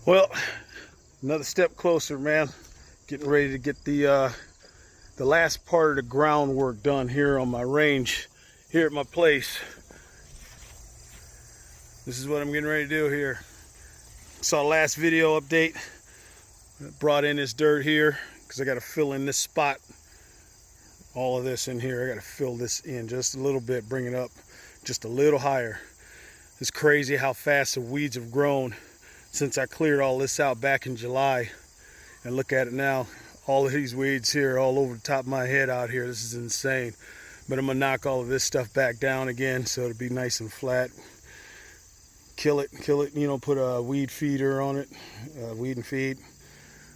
Well, another step closer, man. Getting ready to get the last part of the groundwork done here on my range, here at my place. This is what I'm getting ready to do here. Saw the last video update. Brought in this dirt here because I got to fill in this spot. All of this in here, I got to fill this in just a little bit, bring it up just a little higher. It's crazy how fast the weeds have grown since I cleared all this out back in July. And look at it now, all of these weeds here all over the top of my head out here. This is insane. But I'm gonna knock all of this stuff back down again so it'll be nice and flat. Kill it, you know, put a weed feeder on it, weed and feed.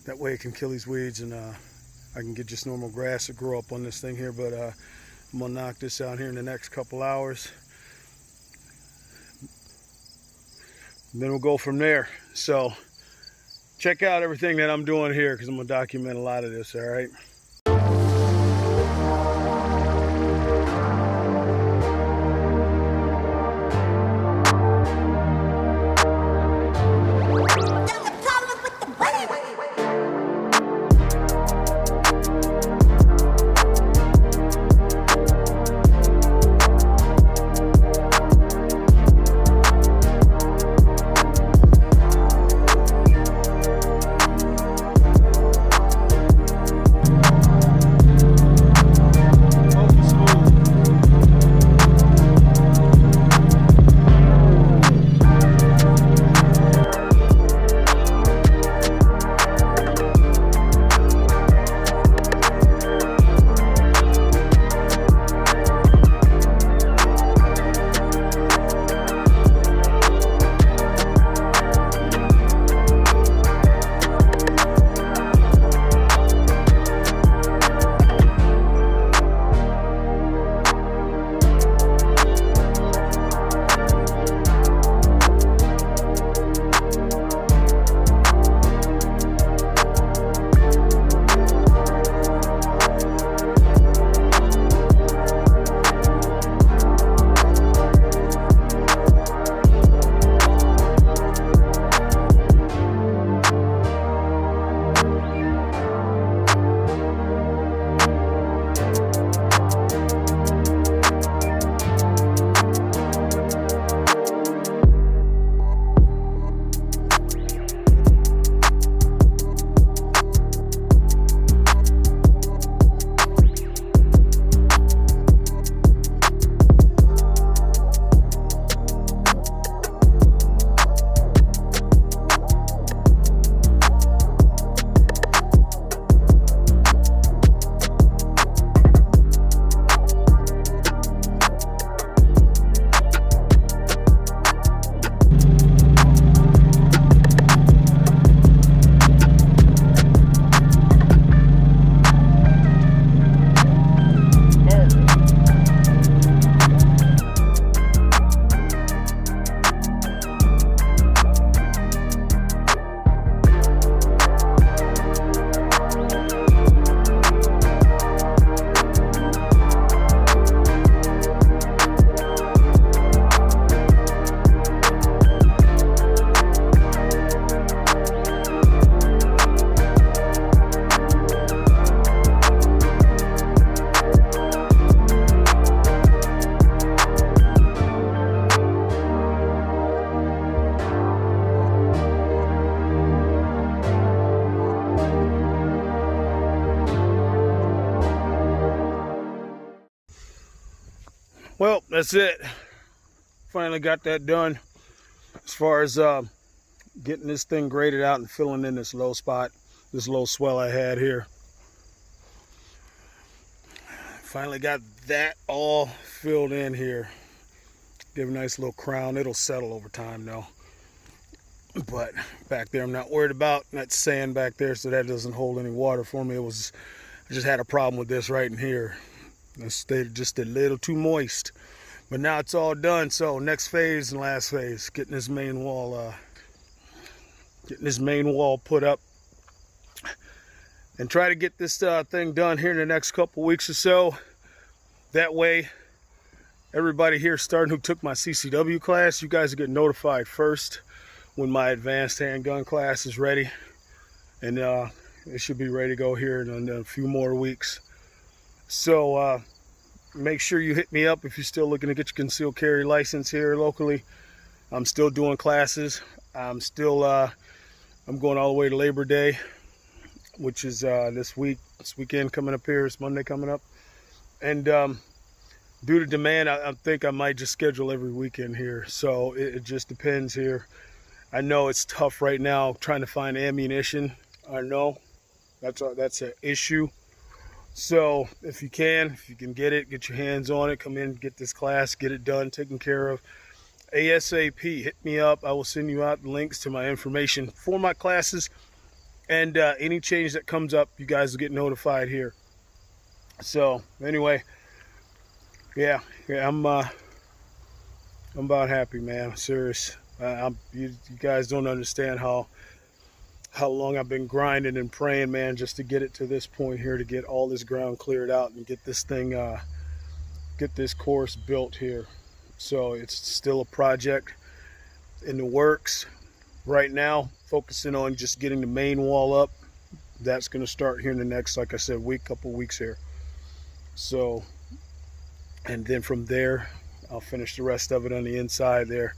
That way it can kill these weeds, and I can get just normal grass to grow up on this thing here. But I'm gonna knock this out here in the next couple hours. And then we'll go from there. So check out everything that I'm doing here because I'm gonna document a lot of this, all right? Well, that's it. Finally got that done. As far as getting this thing graded out and filling in this low spot, this low swell I had here. Finally got that all filled in here. Give a nice little crown. It'll settle over time though. But back there I'm not worried about. That sand back there, so that doesn't hold any water for me. I just had a problem with this right in here. It stayed just a little too moist. But now it's all done. So next phase and last phase, getting this main wall put up, and try to get this thing done here in the next couple weeks or so. That way, everybody here starting who took my CCW class, you guys get notified first when my advanced handgun class is ready, and it should be ready to go here in a few more weeks. So make sure you hit me up if you're still looking to get your concealed carry license here locally. I'm still doing classes. I'm going all the way to Labor Day, which is this weekend coming up here. It's Monday coming up. And due to demand, I think I might just schedule every weekend here. So it just depends here. I know it's tough right now trying to find ammunition. I know that's an issue. So if you can get it, get your hands on it, come in, get this class, get it done, taken care of ASAP. Hit me up. I will send you out links to my information for my classes, and any change that comes up, you guys will get notified here. So anyway, yeah, I'm about happy, man. I'm serious. You guys don't understand how long I've been grinding and praying, man, just to get it to this point here, to get all this ground cleared out and get this thing, get this course built here. So it's still a project in the works right now, focusing on just getting the main wall up. That's going to start here in the next, like I said, couple weeks here. So, and then from there, I'll finish the rest of it on the inside there,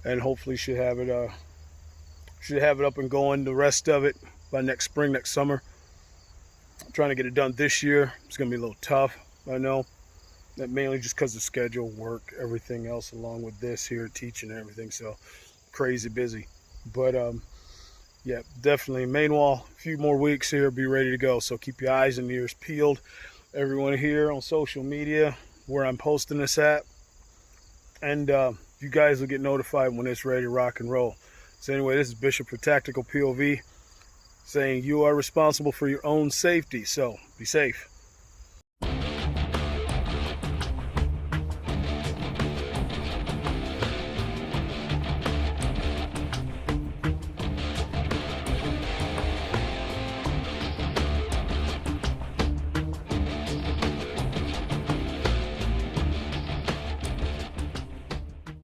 and hopefully should have it up and going, the rest of it, by next spring, next summer. I'm trying to get it done this year. It's going to be a little tough, I know. That mainly just because of schedule, work, everything else along with this here, teaching and everything. So crazy busy. But yeah, definitely main wall, a few more weeks here, be ready to go. So keep your eyes and ears peeled. Everyone here on social media where I'm posting this at. And you guys will get notified when it's ready to rock and roll. So anyway, this is Bishop for Tactical POV saying you are responsible for your own safety. So be safe.